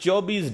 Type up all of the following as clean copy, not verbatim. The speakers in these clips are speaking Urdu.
24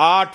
8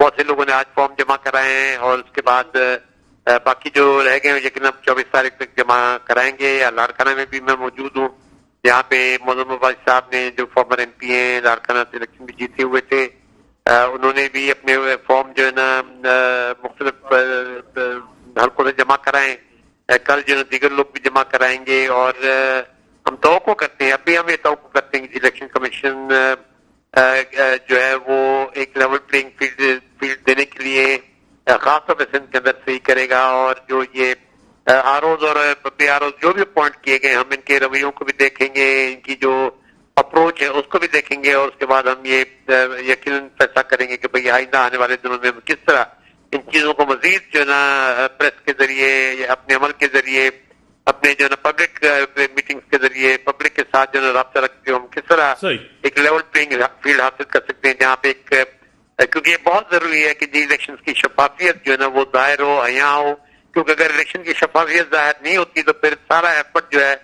بہت سے لوگوں نے آج فارم جمع کرائے ہیں اور اس کے بعد باقی جو رہ گئے ہیں یقیناً 24 تاریخ تک جمع کرائیں گے. لاڑکانہ میں بھی میں موجود ہوں جہاں پہ مولانا مبارک صاحب نے جو فارمر ایم پی ہیں لاڑکانہ سے الیکشن بھی جیتے ہوئے تھے, انہوں نے بھی اپنے فارم جو ہے نا مختلف حلقوں سے جمع کرائیں. کل جو ہے دیگر لوگ بھی جمع کرائیں گے اور ہم توقع کرتے ہیں, اب بھی ہم یہ توقع کرتے ہیں کہ الیکشن کمیشن جو ہے وہ ایک لیول پلینگ فیلڈ دینے کے لیے خاص طور پہ سندھ کے اندر صحیح کرے گا. اور جو یہ آروز اور بے آروز جو بھی اپوائنٹ کیے گئے ہم ان کے رویوں کو بھی دیکھیں گے, ان کی جو اپروچ ہے اس کو بھی دیکھیں گے, اور اس کے بعد ہم یہ یقیناً فیصلہ کریں گے کہ بھئی آئندہ آنے والے دنوں میں کس طرح ان چیزوں کو مزید جو ہے نا پریس کے ذریعے یا اپنے عمل کے ذریعے اپنے جو ہے نا پبلک میٹنگز کے ذریعے پبلک کے ساتھ جو ہے نا رابطہ رکھتے ہم کس طرح ایک لیول پلینگ فیلڈ حاصل کر سکتے ہیں جہاں پہ ایک, کیونکہ یہ بہت ضروری ہے کہ جی الیکشنز کی شفافیت جو ہے نا وہ ظاہر ہو, عیاں ہو, کیونکہ اگر الیکشن کی شفافیت ظاہر نہیں ہوتی تو پھر سارا ایفرٹ جو ہے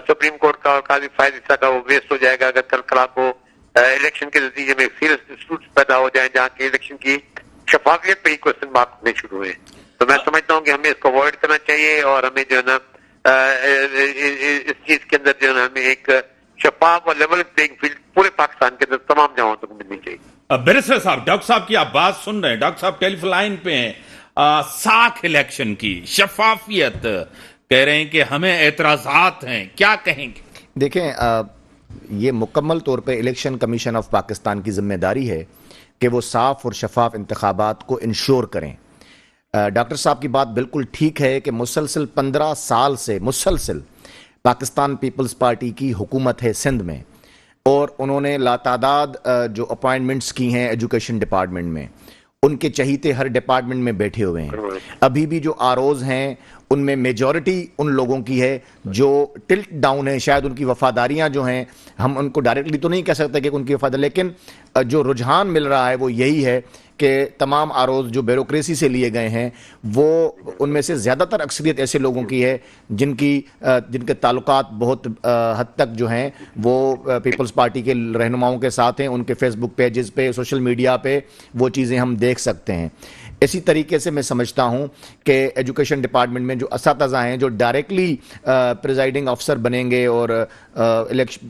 سپریم کورٹ کا اور قاضی فائز عیسیٰ کا وہ ویسٹ ہو جائے گا. اگر کل کلا کو الیکشن کے نتیجے میں سیریس ڈسپیوٹس پیدا ہو جائیں جہاں کی الیکشن کی شفافیت پہ ہی کوشچن مارک ہونے شروع ہوئے, تو میں سمجھتا ہوں کہ ہمیں اس کو اوائڈ کرنا چاہیے اور ہمیں جو ہے نا اس چیز کے اندر جو ہے نا ہمیں ایک شفاف اور لیول پلینگ فیلڈ پورے پاکستان کے اندر تمام جگہوں تک ملنی چاہیے. بیرسٹر صاحب, ڈاکٹر صاحب کی آپ بات سن رہے ہیں, ڈاکٹر صاحب ٹیلی فون لائن پہ ہیں, ساکھ الیکشن کی شفافیت کہہ رہے ہیں کہ ہمیں اعتراضات ہیں, کیا کہیں گے؟ دیکھیں یہ مکمل طور پہ الیکشن کمیشن آف پاکستان کی ذمہ داری ہے کہ وہ صاف اور شفاف انتخابات کو انشور کریں. ڈاکٹر صاحب کی بات بالکل ٹھیک ہے کہ مسلسل 15 سال سے مسلسل پاکستان پیپلز پارٹی کی حکومت ہے سندھ میں, اور انہوں نے لاتعداد جو اپوائنٹمنٹس کی ہیں ایجوکیشن ڈپارٹمنٹ میں, ان کے چہیتے ہر ڈپارٹمنٹ میں بیٹھے ہوئے ہیں. ابھی بھی جو آروز ہیں ان میں میجورٹی ان لوگوں کی ہے جو ٹلٹ ڈاؤن ہے, شاید ان کی وفاداریاں جو ہیں ہم ان کو ڈائریکٹلی تو نہیں کہہ سکتے کہ ان کی وفاداری, لیکن جو رجحان مل رہا ہے وہ یہی ہے کہ تمام آروز جو بیوروکریسی سے لیے گئے ہیں وہ ان میں سے زیادہ تر اکثریت ایسے لوگوں کی ہے جن کے تعلقات بہت حد تک جو ہیں وہ پیپلز پارٹی کے رہنماؤں کے ساتھ ہیں. ان کے فیس بک پیجز پہ, سوشل میڈیا پہ وہ چیزیں ہم دیکھ سکتے ہیں. اسی طریقے سے میں سمجھتا ہوں کہ ایجوکیشن ڈپارٹمنٹ میں جو اساتذہ ہیں جو ڈائریکٹلی پریزائڈنگ افسر بنیں گے اور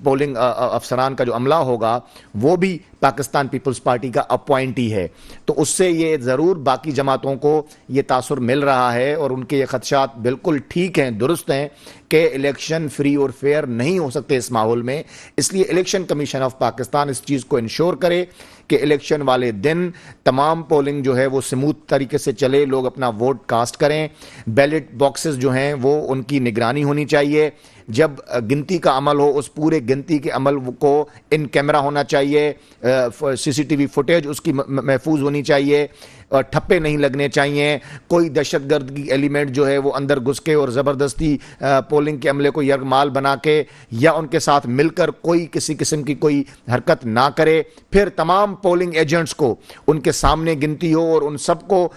پولنگ افسران کا جو عملہ ہوگا وہ بھی پاکستان پیپلز پارٹی کا اپوائنٹی ہے, تو اس سے یہ ضرور باقی جماعتوں کو یہ تاثر مل رہا ہے اور ان کے یہ خدشات بالکل ٹھیک ہیں, درست ہیں کہ الیکشن فری اور فیئر نہیں ہو سکتے اس ماحول میں. اس لیے الیکشن کمیشن آف پاکستان اس چیز کو انشور کرے کہ الیکشن والے دن تمام پولنگ جو ہے وہ سموتھ طریقے سے چلے, لوگ اپنا ووٹ کاسٹ کریں, بیلٹ باکسز جو ہیں وہ ان کی نگرانی ہونی چاہیے, جب گنتی کا عمل ہو اس پورے گنتی کے عمل کو ان کیمرہ ہونا چاہیے, سی سی ٹی وی فوٹیج اس کی محفوظ ہونی چاہیے, اور ٹھپے نہیں لگنے چاہیے, کوئی دہشت گردی ایلیمنٹ جو ہے وہ اندر گھس کے اور زبردستی پولنگ کے عملے کو یرغمال بنا کے یا ان کے ساتھ مل کر کوئی کسی قسم کی کوئی حرکت نہ کرے. پھر تمام پولنگ ایجنٹس کو ان کے سامنے گنتی ہو اور ان سب کو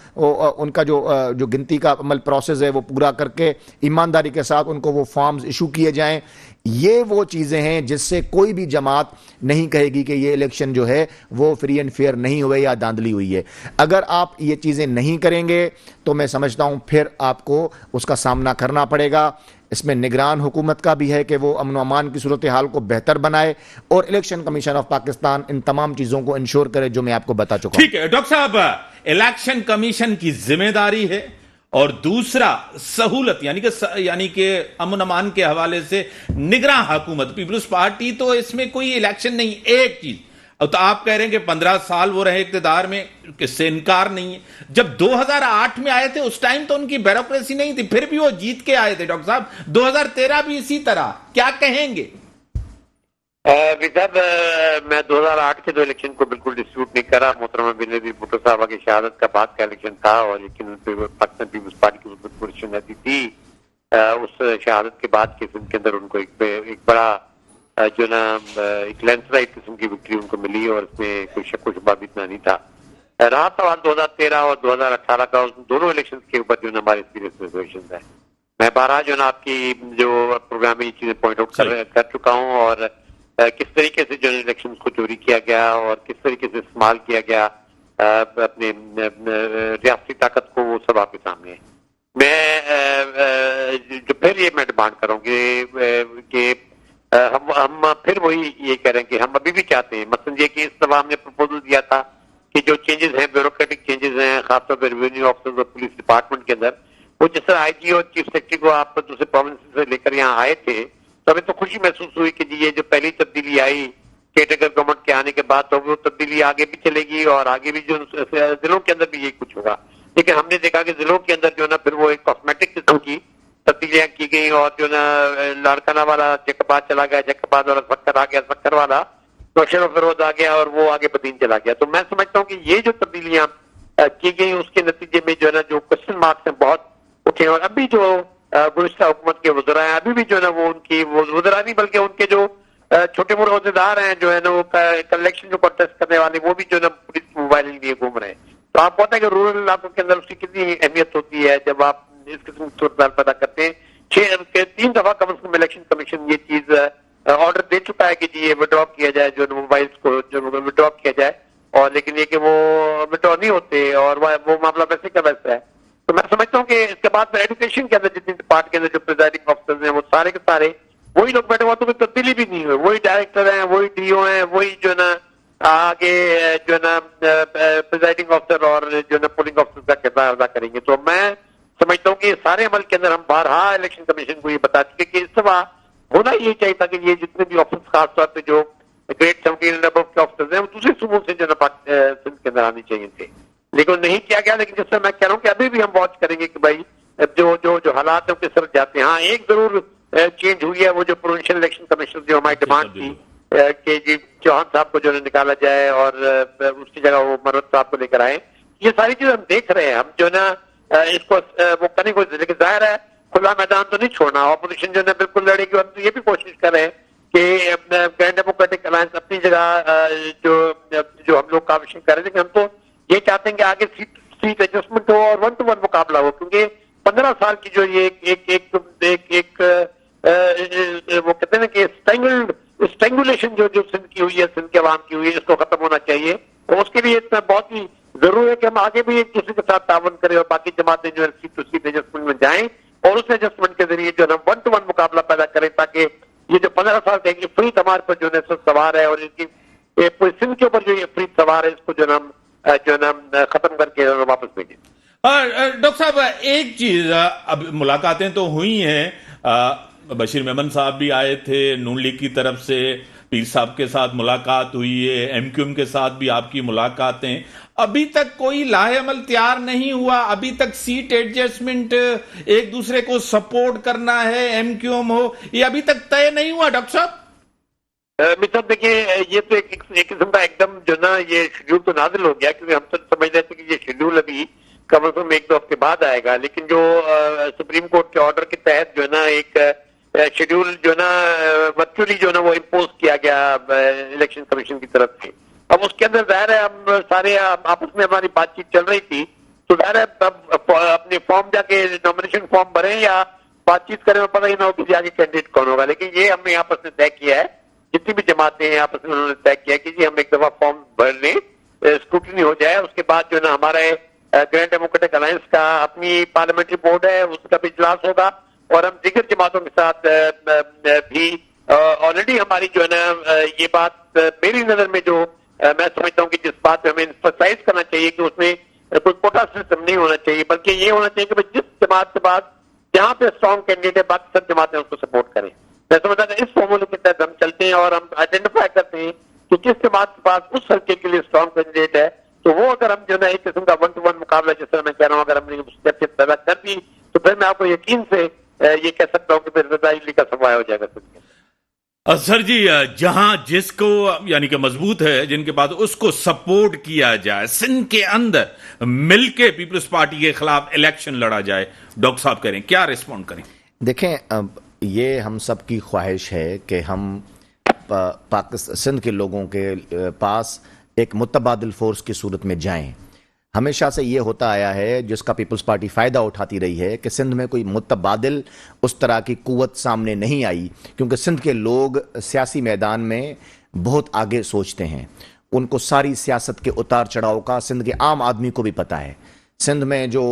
ان کا جو گنتی کا عمل پروسیس ہے وہ پورا کر کے ایمانداری کے ساتھ ان کو وہ فارمز ایشو کیے جائیں. یہ وہ چیزیں ہیں جس سے کوئی بھی جماعت نہیں کہے گی کہ یہ الیکشن جو ہے وہ فری اینڈ فیئر نہیں ہوئے یا دھاندلی ہوئی ہے. اگر آپ یہ چیزیں نہیں کریں گے تو میں سمجھتا ہوں پھر آپ کو اس کا سامنا کرنا پڑے گا. اس میں نگران حکومت کا بھی ہے کہ وہ امن و امان کی صورتحال کو بہتر بنائے, اور الیکشن کمیشن آف پاکستان ان تمام چیزوں کو انشور کرے جو میں آپ کو بتا چکا ہوں. ٹھیک ہے ڈاکٹر صاحب, الیکشن کمیشن کی ذمہ داری ہے, اور دوسرا سہولت یعنی کہ امن امان کے حوالے سے نگراں حکومت پیپلز پارٹی, تو اس میں کوئی الیکشن نہیں. ایک چیز, اب تو آپ کہہ رہے ہیں کہ 15 سال وہ رہے اقتدار میں, کس سے انکار نہیں ہے. جب 2008 میں آئے تھے اس ٹائم تو ان کی بیوروکریسی نہیں تھی, پھر بھی وہ جیت کے آئے تھے. ڈاکٹر صاحب 2013 بھی اسی طرح, کیا کہیں گے؟ صاحب میں 2008 کے دو الیکشن کو بالکل ڈسپیوٹ نہیں کرا. محترمہ بینظیر بھٹو صاحبہ کی شہادت کا بعد کا الیکشن تھا, اور لیکن پاکستان پیپلز پارٹی کی پوزیشن ایسی تھی اس شہادت کے بعد کے کے اندر ان کو ایک بڑا جو نا ایک لینڈ سلائڈ قسم کی وکٹری ان کو ملی, اور اس میں کوئی شک و شبہ بھی اتنا نہیں تھا. رہا سوال 2013 اور 2018 کا, دونوں الیکشن کے اوپر جو نا ہمارے سیریس ریزرویشن ہے. میں بارہ جو نا آپ کی جو پروگرام میں یہ چیزیں پوائنٹ آؤٹ کر چکا ہوں, اور کس طریقے سے جو الیکشن کو چوری کیا گیا اور کس طریقے سے استعمال کیا گیا. اپنے ریاستی طاقت کو وہ سب آپ کے سامنے ہے. میں جو پھر یہ میں ڈیمانڈ کروں کہ ہم پھر وہی یہ کہہ رہے ہیں کہ ہم ابھی بھی چاہتے ہیں مثلا یہ کہ اس دفعہ ہم نے پروپوزل دیا تھا کہ جو چینجز ہیں بیوروکریٹک چینجز ہیں خاص طور پہ ریونیو آفیسرز اور پولیس ڈپارٹمنٹ کے اندر وہ جس طرح آئی جی اور چیف سیکرٹری کو آپ دوسرے پروونس سے لے کر یہاں آئے تھے تو ہمیں تو خوشی محسوس ہوئی کہ جی یہ جو پہلی تبدیلی آئی کیٹیگر گورنمنٹ کے آنے کے بعد تو وہ تبدیلی آگے بھی چلے گی اور آگے بھی جو ضلعوں کے اندر بھی یہی کچھ ہوگا. لیکن ہم نے دیکھا کہ ضلعوں کے اندر جو ہے نا پھر وہ ایک کاسمیٹک قسم کی تبدیلیاں کی گئی اور جو نا لاڑکانہ والا جیکباد چلا گیا, جیکباد والا سکر آ گیا, سکر والا کوشر و فیروز آ گیا اور وہ آگے بدین چلا گیا. تو میں سمجھتا ہوں کہ یہ جو تبدیلیاں کی گئی اس کے نتیجے میں جو ہے نا جو کوشچن مارکس ہیں بہت اٹھے اور ابھی جو گزشتہ حکومت کے وزراء ہیں ابھی بھی جو ہے نا وہ ان کی وزراء نہیں بلکہ ان کے جو چھوٹے موٹے عہدیدار ہیں جو ہے نا وہ کلیکشن جو پروٹیسٹ کرنے والے وہ بھی جو ہے نا پولیس موبائل لیے گھوم رہے ہیں. تو آپ پتہ ہے کہ رورل علاقوں کے اندر اس کی کتنی اہمیت ہوتی ہے جب آپ اس قسم کی صورتحال پیدا کرتے ہیں. 3 دفعہ کم از کم الیکشن کمیشن یہ چیز آرڈر دے چکا ہے کہ جی یہ وڈرا کیا جائے جو موبائلس کو جو وڈرا کیا جائے اور لیکن یہ کہ وہ وڈرا نہیں ہوتے اور وہ معاملہ ویسے کا ویسا ہے. تو میں سمجھتا ہوں کہ اس کے بعد ایجوکیشن کے اندر جتنی ڈپارٹ کے اندر جو پریزائڈنگ آفیسرز ہیں وہ سارے کے سارے وہی لوگ بیٹھے ہوا تو کوئی تبدیلی بھی نہیں ہوئی, وہی ڈائریکٹر ہیں, وہی ڈی او ہیں, وہی جو ہے نا آگے جو ہے نا پریزائڈنگ آفیسر اور جو ہے نا پولنگ آفیسر کا کردار ادا کریں گے. تو میں سمجھتا ہوں کہ سارے عمل کے اندر ہم بارہا الیکشن کمیشن کو یہ بتا چکے کہ اس دفعہ ہونا یہ چاہیے تھا کہ یہ جتنے بھی آفس خاص طور پہ جو گریڈ 17 اینڈ ابو کے آفیسرز ہیں وہ دوسرے صوبوں سے جو ہے نا سندھ کے اندر آنے چاہیے تھے لیکن نہیں کیا گیا. لیکن جس سے میں کہہ رہا ہوں کہ ابھی بھی ہم واچ کریں گے کہ بھائی جو حالات ہیں کس طرح جاتے ہیں. ہاں ایک ضرور چینج ہوئی ہے وہ جو پروونشل الیکشن کمیشن جو ہماری ڈیمانڈ تھی کہ جی چوہان صاحب کو جو ہے نکالا جائے اور اس کی جگہ وہ مروت صاحب کو لے کر آئے. یہ ساری چیز ہم دیکھ رہے ہیں, ہم جو ہے نا اس کو وہ کرنے کو لیکن ظاہر ہے کھلا میدان تو نہیں چھوڑنا. اپوزیشن جو ہے بالکل لڑے گی. ہم تو یہ بھی کوشش کر رہے ہیں کہ گرینڈ ڈیموکریٹک الائنس اپنی جگہ جو ہم لوگ کاوشیں کر رہے ہیں لیکن ہم تو یہ چاہتے ہیں کہ آگے سیٹ ایڈجسٹمنٹ ہو اور 1-to-1 مقابلہ ہو کیونکہ 15 سال کی جو یہ ایک وہ کہتے ہیں نا کہ اسٹینگولیشن جو سندھ کی ہوئی ہے, سندھ کے عوام کی ہوئی ہے, اس کو ختم ہونا چاہیے. اور اس کے لیے اتنا بہت ہی ضروری ہے کہ ہم آگے بھی ایک دوسرے کے ساتھ تعاون کریں اور باقی جماعتیں جو ہے سیٹ ٹو سیٹ ایڈجسٹمنٹ میں جائیں اور اس ایڈجسٹمنٹ کے ذریعے جو ہے نا 1-to-1 مقابلہ پیدا کریں تاکہ یہ جو 15 سال کا فرید ہمارے پر جو ہے سوار ہے اور ان کی پوری سندھ کے اوپر جو یہ فرید سوار ہے اس کو جو ہے نا ختم کر کے واپس بھیجیں. ڈاکٹر صاحب ایک چیز, اب ملاقاتیں تو ہوئی ہیں, بشیر میمن صاحب بھی آئے تھے, نون لیگ کی طرف سے پیر صاحب کے ساتھ ملاقات ہوئی ہے, ایم کیو ایم کے ساتھ بھی آپ کی ملاقاتیں, ابھی تک کوئی لاہ عمل تیار نہیں ہوا. ابھی تک سیٹ ایڈجسٹمنٹ ایک دوسرے کو سپورٹ کرنا ہے, ایم کیو ایم ہو, یہ ابھی تک طے نہیں ہوا ڈاکٹر صاحب. صاحب دیکھیے یہ تو ایک قسم کا ایک دم جو نا یہ شیڈول تو نازل ہو گیا کیونکہ ہم تو سمجھ رہے تھے کہ یہ شیڈول ابھی کم از کم 1-2 ہفتے بعد آئے گا لیکن جو سپریم کورٹ کے آرڈر کے تحت جو ہے نا ایک شیڈول جو ہے نا ورچولی جو ہے نا وہ امپوز کیا گیا الیکشن کمیشن کی طرف سے. اب اس کے اندر ظاہر ہے ہم سارے آپس میں ہماری بات چیت چل رہی تھی تو ظاہر ہے اپنے فارم جا کے نامنیشن فارم بھریں یا بات چیت کریں اور پتہ ہی نہ ہو کہ آگے کینڈیڈیٹ کون ہوگا. لیکن یہ ہم نے آپس میں طے کیا ہے, جتنی بھی جماعتیں ہیں آپس میں انہوں نے طے کیا کہ جی ہم ایک دفعہ فارم بھر لیں, اسکروٹنی ہو جائے, اس کے بعد جو ہے نا ہمارا گرینڈ ڈیموکریٹک الائنس کا اپنی پارلیمنٹری بورڈ ہے اس کا بھی اجلاس ہوگا اور ہم دیگر جماعتوں کے ساتھ بھی آلریڈی ہماری جو ہے نا یہ بات میری نظر میں جو میں سمجھتا ہوں کہ جس بات پہ ہمیں ایمفسائز کرنا چاہیے کہ اس میں کوئی کوٹا سسٹم نہیں ہونا چاہیے بلکہ یہ ہونا چاہیے کہ جس جماعت کے بعد جہاں پہ اسٹرانگ کینڈیڈیٹ ہے باقی سب جماعتیں اس کو سپورٹ کریں. میں سمجھتا ہوں اس فارمولے کے تحت ہم چلتے ہیں اور ہم آئیڈینٹیفائی کرتے ہیں کہ کس جماعت کے پاس اس حلقے کے لیے اسٹرانگ کینڈیڈیٹ ہے تو وہ اگر ہم جو ہے ایک قسم کا 1-to-1 مقابلہ جس طرح میں کہہ رہا ہوں اگر ہم نے اسٹیپ پیدا کر دی تو پھر میں آپ کو یقین سے یہ کہہ سکتا ہوں کہ پھر رضا علی کا سفایا ہو جائے گا. سر جی جہاں جس کو یعنی کہ مضبوط ہے جن کے بعد اس کو سپورٹ کیا جائے, سندھ کے اندر مل کے پیپلز پارٹی کے خلاف الیکشن لڑا جائے, ڈاکٹر صاحب کریں کیا ریسپونڈ کریں؟ دیکھیں یہ ہم سب کی خواہش ہے کہ ہم سندھ کے لوگوں کے پاس ایک متبادل فورس کی صورت میں جائیں. ہمیشہ سے یہ ہوتا آیا ہے جس کا پیپلز پارٹی فائدہ اٹھاتی رہی ہے کہ سندھ میں کوئی متبادل اس طرح کی قوت سامنے نہیں آئی کیونکہ سندھ کے لوگ سیاسی میدان میں بہت آگے سوچتے ہیں. ان کو ساری سیاست کے اتار چڑھاؤ کا سندھ کے عام آدمی کو بھی پتہ ہے. سندھ میں جو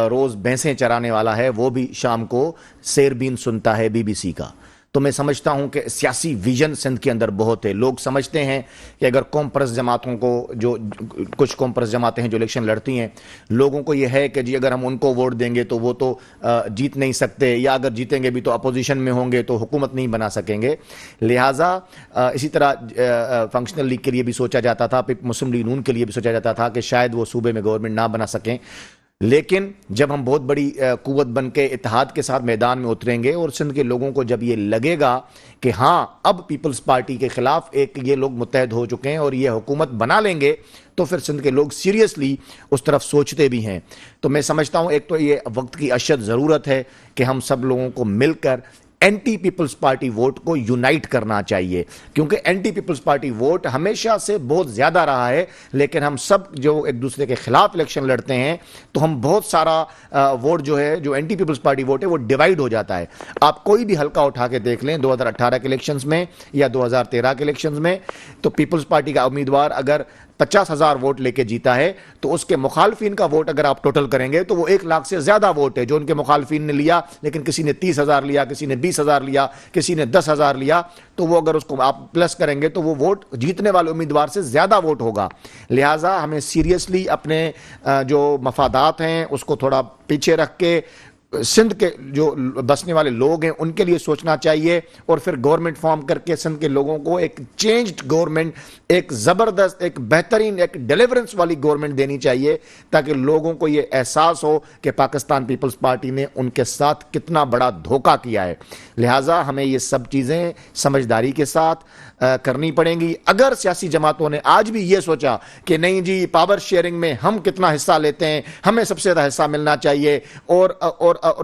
روز بھینسیں چرانے والا ہے وہ بھی شام کو سیربین سنتا ہے BBC کا. تو میں سمجھتا ہوں کہ سیاسی ویژن سندھ کے اندر بہت ہے. لوگ سمجھتے ہیں کہ اگر قوم پرست جماعتوں کو جو کچھ قوم پرست جماعتیں ہیں جو الیکشن لڑتی ہیں, لوگوں کو یہ ہے کہ جی اگر ہم ان کو ووٹ دیں گے تو وہ تو جیت نہیں سکتے, یا اگر جیتیں گے بھی تو اپوزیشن میں ہوں گے تو حکومت نہیں بنا سکیں گے. لہٰذا اسی طرح فنکشنل لیگ کے لیے بھی سوچا جاتا تھا, مسلم لیگ نون کے لیے بھی سوچا جاتا تھا کہ شاید وہ صوبے میں گورنمنٹ نہ بنا سکیں. لیکن جب ہم بہت بڑی قوت بن کے اتحاد کے ساتھ میدان میں اتریں گے اور سندھ کے لوگوں کو جب یہ لگے گا کہ ہاں اب پیپلز پارٹی کے خلاف ایک یہ لوگ متحد ہو چکے ہیں اور یہ حکومت بنا لیں گے, تو پھر سندھ کے لوگ سیریسلی اس طرف سوچتے بھی ہیں. تو میں سمجھتا ہوں ایک تو یہ وقت کی اشد ضرورت ہے کہ ہم سب لوگوں کو مل کر اینٹی پیپلز پارٹی ووٹ کو یونائٹ کرنا چاہیے, کیونکہ اینٹی پیپلز پارٹی ووٹ ہمیشہ سے بہت زیادہ رہا ہے, لیکن ہم سب جو ایک دوسرے کے خلاف الیکشن لڑتے ہیں تو ہم بہت سارا ووٹ جو ہے جو اینٹی پیپلز پارٹی ووٹ ہے وہ ڈیوائیڈ ہو جاتا ہے. آپ کوئی بھی حلقہ اٹھا کے دیکھ لیں 2018 کے الیکشنز میں یا 2013 کے الیکشنز میں, تو پیپلز پارٹی کا امیدوار اگر 50,000 ووٹ لے کے جیتا ہے تو اس کے مخالفین کا ووٹ اگر آپ ٹوٹل کریں گے تو وہ 1 لاکھ سے زیادہ ووٹ ہے جو ان کے مخالفین نے لیا, لیکن کسی نے 30,000 لیا, کسی نے 20,000 لیا, کسی نے 10,000 لیا, تو وہ اگر اس کو آپ پلس کریں گے تو وہ ووٹ جیتنے والے امیدوار سے زیادہ ووٹ ہوگا. لہٰذا ہمیں سیریسلی اپنے جو مفادات ہیں اس کو تھوڑا پیچھے رکھ کے سندھ کے جو بسنے والے لوگ ہیں ان کے لیے سوچنا چاہیے, اور پھر گورنمنٹ فارم کر کے سندھ کے لوگوں کو ایک چینجڈ گورنمنٹ, ایک زبردست, ایک بہترین, ایک ڈیلیورنس والی گورنمنٹ دینی چاہیے, تاکہ لوگوں کو یہ احساس ہو کہ پاکستان پیپلز پارٹی نے ان کے ساتھ کتنا بڑا دھوکہ کیا ہے. لہٰذا ہمیں یہ سب چیزیں سمجھداری کے ساتھ کرنی پڑیں گی. اگر سیاسی جماعتوں نے آج بھی یہ سوچا کہ نہیں جی پاور شیئرنگ میں ہم کتنا حصہ لیتے ہیں, ہمیں سب سے زیادہ حصہ ملنا چاہیے, اور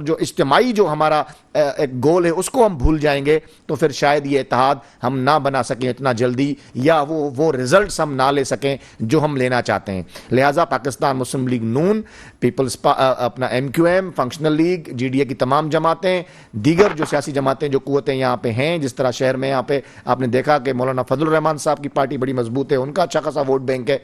جو اجتماعی جو ہمارا ایک گول ہے اس کو ہم بھول جائیں گے, تو پھر شاید یہ اتحاد ہم نہ بنا سکیں اتنا جلدی, یا وہ ریزلٹس ہم نہ لے سکیں جو ہم لینا چاہتے ہیں. لہٰذا پاکستان مسلم لیگ نون, پیپلز اپنا MQM, فنکشنل لیگ, GDA کی تمام جماعتیں, دیگر جو سیاسی جماعتیں جو قوتیں یہاں پہ ہیں, جس طرح شہر میں یہاں پہ آپ نے دیکھا کہ مولانا فضل الرحمان صاحب کی پارٹی بڑی مضبوط ہے, ان کا اچھا خاصا ووٹ بینک ہے,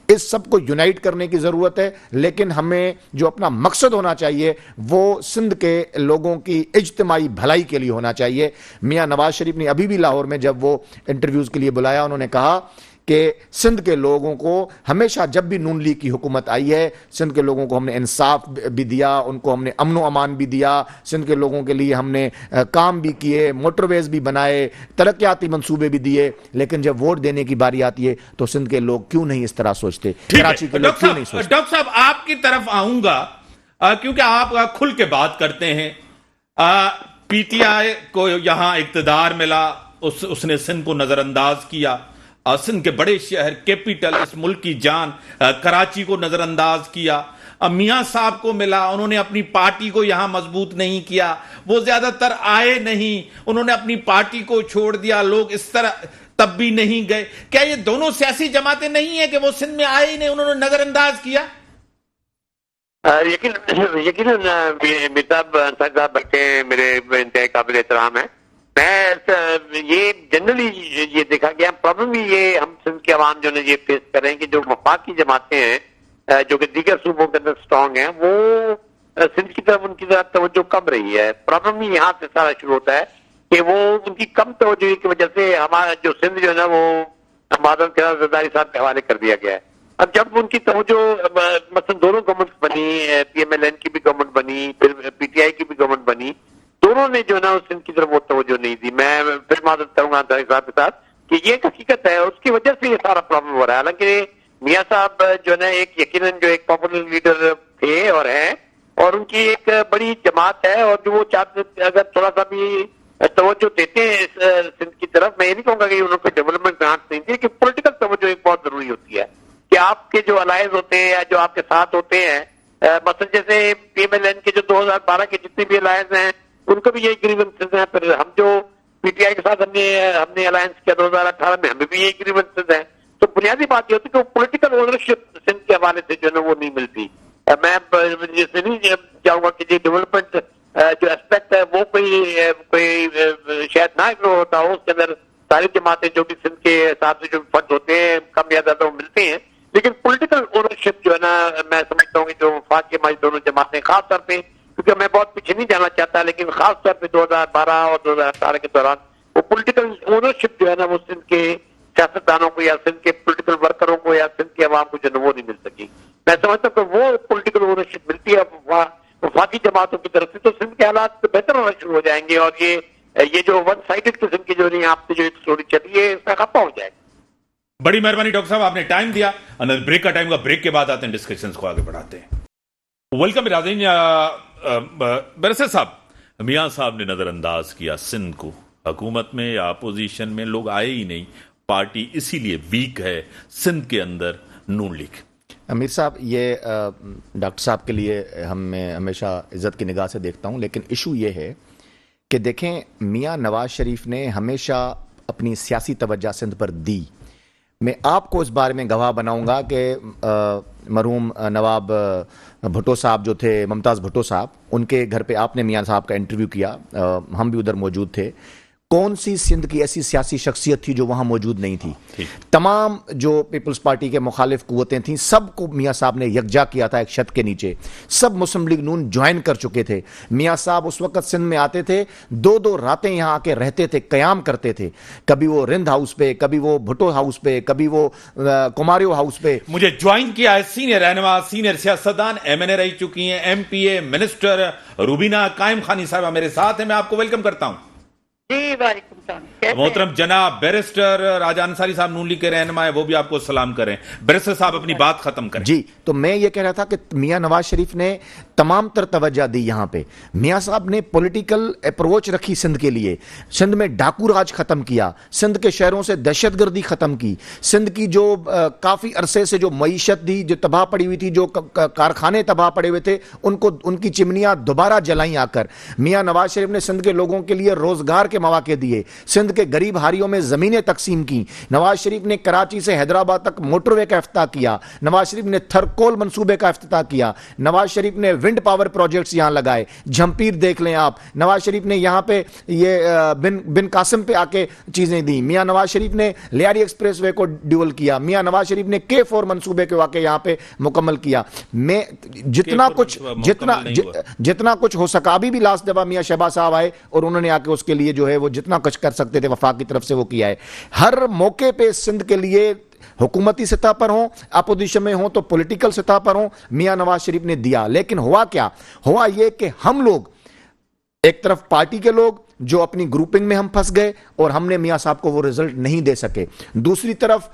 اس سب کو یونائٹ کرنے کی ضرورت ہے. لیکن ہمیں جو اپنا مقصد ہونا چاہیے وہ سندھ کے لوگوں کی اجتماعی بھلائی کے لیے ہونا چاہیے. میاں نواز شریف نے ابھی بھی لاہور میں جب وہ انٹرویوز کے لیے بلایا, انہوں نے کہا کہ سندھ کے لوگوں کو ہمیشہ جب بھی نون لیگ کی حکومت آئی ہے, سندھ کے لوگوں کو ہم نے انصاف بھی دیا, ان کو ہم نے امن و امان بھی دیا, سندھ کے لوگوں کے لیے ہم نے کام بھی کیے, موٹر ویز بھی بنائے, ترقیاتی منصوبے بھی دیے. لیکن جب ووٹ دینے کی باری آتی ہے تو سندھ کے لوگ کیوں نہیں اس طرح سوچتے, کراچی کے لوگ کیوں نہیں سوچتے؟ ڈاکٹر صاحب آپ کی طرف آؤں گا کیونکہ آپ کھل کے بات کرتے ہیں. PTI کو یہاں اقتدار ملا, اس نے سندھ کو نظر انداز کیا, سندھ کے بڑے شہر کیپٹل اس ملک کی جان کراچی کو نظر انداز کیا. میاں صاحب کو ملا, انہوں نے اپنی پارٹی کو یہاں مضبوط نہیں کیا, وہ زیادہ تر آئے نہیں, انہوں نے اپنی پارٹی کو چھوڑ دیا, لوگ اس طرح تب بھی نہیں گئے. کیا یہ دونوں سیاسی جماعتیں نہیں ہیں کہ وہ سندھ میں آئے ہی نہیں, انہوں نے نظر انداز کیا؟ یقیناً صاحب بلکہ میرے انتہائی قابل احترام ہے. میں یہ جنرلی یہ دیکھا گیا پرابلم بھی یہ ہم سندھ کے عوام جو یہ فیس کر رہے ہیں کہ جو وفاقی جماعتیں ہیں جو کہ دیگر صوبوں کے اندر اسٹرانگ ہیں, وہ سندھ کی طرف ان کی طرف توجہ کم رہی ہے. پرابلم بھی یہاں سے سارا شروع ہوتا ہے کہ وہ ان کی کم توجہ کی وجہ سے ہمارا جو سندھ جو ہے نا وہ مادن خیال زرداری صاحب کے حوالے کر دیا گیا ہے. اب جب ان کی توجہ مثلا دونوں گورنمنٹ بنی, PMLN کی بھی گورنمنٹ بنی, پھر PTI کی بھی گورنمنٹ بنی, دونوں نے جو ہے نا سندھ کی طرف وہ توجہ نہیں دی. میں پھر معذرت کروں گا انصاری صاحب کے ساتھ کہ یہ ایک حقیقت ہے, اس کی وجہ سے یہ سارا پرابلم ہو رہا ہے. حالانکہ میاں صاحب جو ہے نا ایک یقیناً جو ایک پاپولر لیڈر تھے اور ہیں, اور ان کی ایک بڑی جماعت ہے, اور جو وہ چاہتے اگر تھوڑا سا بھی توجہ دیتے ہیں سندھ کی طرف, میں یہ نہیں کہوں گا کہ انہوں کو ڈیولپمنٹ میں ہاتھ نہیں دی, کہ پولیٹیکل توجہ ایک بہت ضروری ہوتی ہے کہ آپ کے جو الائنس ہوتے ہیں یا جو آپ کے ساتھ ہوتے ہیں, مثلا جیسے PMLN کے جو 2012 کے جتنے بھی الائنس ہیں ان کو بھی یہی گریونسز ہیں. پھر ہم جو PTI کے ساتھ ہم نے الائنس کیا 2018 میں, ہمیں بھی یہی گریونسز ہیں. تو بنیادی بات یہ ہوتی ہے کہ وہ پولیٹیکل اونرشپ سندھ کے حوالے سے جو ہے نا وہ نہیں ملتی. میں جیسے نہیں چاہوں گا کہ ڈیولپمنٹ جو اسپیکٹ ہے وہ کوئی شاید نہ اگنور ہوتا ہو, اس کے اندر ساری جماعتیں جو بھی سندھ کے حساب سے جو فنڈ ہوتے ہیں کم یا زیادہ وہ ملتے ہیں، لیکن پولیٹیکل اونرشپ جو ہے نا میں سمجھتا ہوں کہ جو وفاق کے ہماری دونوں جماعتیں خاص طور پہ، کیونکہ میں بہت پیچھے نہیں جانا چاہتا، لیکن خاص طور پہ 2012 اور 2018 کے دوران وہ پولیٹیکل اونرشپ جو ہے نا وہ سندھ کے سیاستدانوں کو یا سندھ کے پولیٹیکل ورکروں کو یا سندھ کے عوام کو جو ہے وہ نہیں مل سکی. میں سمجھتا ہوں کہ وہ پولیٹیکل اونرشپ ملتی ہے وفاقی جماعتوں کی طرف سے تو سندھ کے حالات بہتر ہونا شروع ہو جائیں گے، اور یہ جو ون سائیڈڈ قسم کی جو نہیں آپ سے جو ایک سٹوری چلی ہے اس کا خفا ہو جائے گا. بڑی مہربانی ڈاکٹر صاحب، آپ نے ٹائم دیا. بریک کا ٹائم کا، بریک کے بعد آتے ہیں ڈسکشنز کو آگے بڑھاتے ہیں. ویلکم برادرین. برسر صاحب، میاں صاحب نے نظر انداز کیا سندھ کو، حکومت میں یا اپوزیشن میں لوگ آئے ہی نہیں، پارٹی اسی لیے ویک ہے سندھ کے اندر نون لیگ. امیر صاحب، یہ ڈاکٹر صاحب کے لیے میں ہمیشہ عزت کی نگاہ سے دیکھتا ہوں، لیکن ایشو یہ ہے کہ دیکھیں میاں نواز شریف نے ہمیشہ اپنی سیاسی توجہ سندھ پر دی. میں آپ کو اس بارے میں گواہ بناؤں گا کہ مرحوم نواب بھٹو صاحب جو تھے، ممتاز بھٹو صاحب، ان کے گھر پہ آپ نے میاں صاحب کا انٹرویو کیا، ہم بھی ادھر موجود تھے. کون سی سندھ کی ایسی سیاسی شخصیت تھی جو وہاں موجود نہیں تھی؟ تمام جو پیپلز پارٹی کے مخالف قوتیں تھیں سب کو میاں صاحب نے یکجا کیا تھا ایک چھت کے نیچے. سب مسلم لیگ نون جوائن کر چکے تھے. میاں صاحب اس وقت سندھ میں آتے تھے، 2 راتیں یہاں آ کے رہتے تھے، قیام کرتے تھے. کبھی وہ رند ہاؤس پہ، کبھی وہ بھٹو ہاؤس پہ، کبھی وہ کماریو ہاؤس پہ. مجھے جوائن کیا ہے سینئر رہنما، سینئر سیاستدان، MNA رہی چکی ہیں، MPA منسٹر روبینہ قائم خانی صاحبہ میرے ساتھ ہیں. میں آپ کو ویلکم کرتا ہوں. جی وعلیکم السلام. محترم جناب بیرسٹر راجہ انصاری صاحب نون لیگ کے رہنما ہے، وہ بھی آپ کو سلام کریں. بیرسٹر صاحب اپنی بات ختم کریں. جی، تو میں یہ کہہ رہا تھا کہ میاں نواز شریف نے تمام تر توجہ دی یہاں پہ. میاں صاحب نے پولیٹیکل اپروچ رکھی سندھ کے لیے. سندھ میں ڈاکو راج ختم کیا، سندھ کے شہروں سے دہشت گردی ختم کی. سندھ کی جو کافی عرصے سے جو معیشت تھی جو تباہ پڑی ہوئی تھی، جو کارخانے تباہ پڑے ہوئے تھے، ان کی چمنیاں دوبارہ جلائیں آ کر. میاں نواز شریف نے سندھ کے لوگوں کے لیے روزگار کے مواقع دیے، سندھ کے غریب ہاریوں میں زمینیں تقسیم کی. نواز شریف نے کراچی سے حیدرآباد تک موٹر وے کا افتتاح کیا. نواز شریف نے تھرکول منصوبے کا افتتاح کیا. نواز شریف نے ونڈ پاور پروجیکٹس یہاں لگائے. جھمپیر دیکھ لیں آپ، نواز شریف نے یہاں پہ یہ بن قاسم پہ آ کے چیزیں دی. میاں نواز شریف نے لیاری ایکسپریس وے کو ڈیول کیا. میاں نواز شریف نے K4 منصوبے کے واقع یہاں پہ مکمل کیا. میں جتنا کچھ ہو سکا، ابھی بھی لاسٹ دفعہ میاں شہباز صاحب آئے اور انہوں نے آ کے اس کے لیے جو ہے وہ جتنا کچھ کر سکتے تھے وفاق کی طرف سے وہ کیا ہے. ہر موقع پہ سندھ کے لیے حکومتی سطح پر ہوں، اپوزیشن میں ہوں تو پولیٹیکل سطح پر ہوں، میاں نواز شریف نے دیا. لیکن ہوا کیا؟ ہوا یہ کہ ہم لوگ ایک طرف پارٹی کے لوگ جو اپنی گروپنگ میں ہم پھنس گئے اور ہم نے میاں صاحب کو وہ رزلٹ نہیں دے سکے. دوسری طرف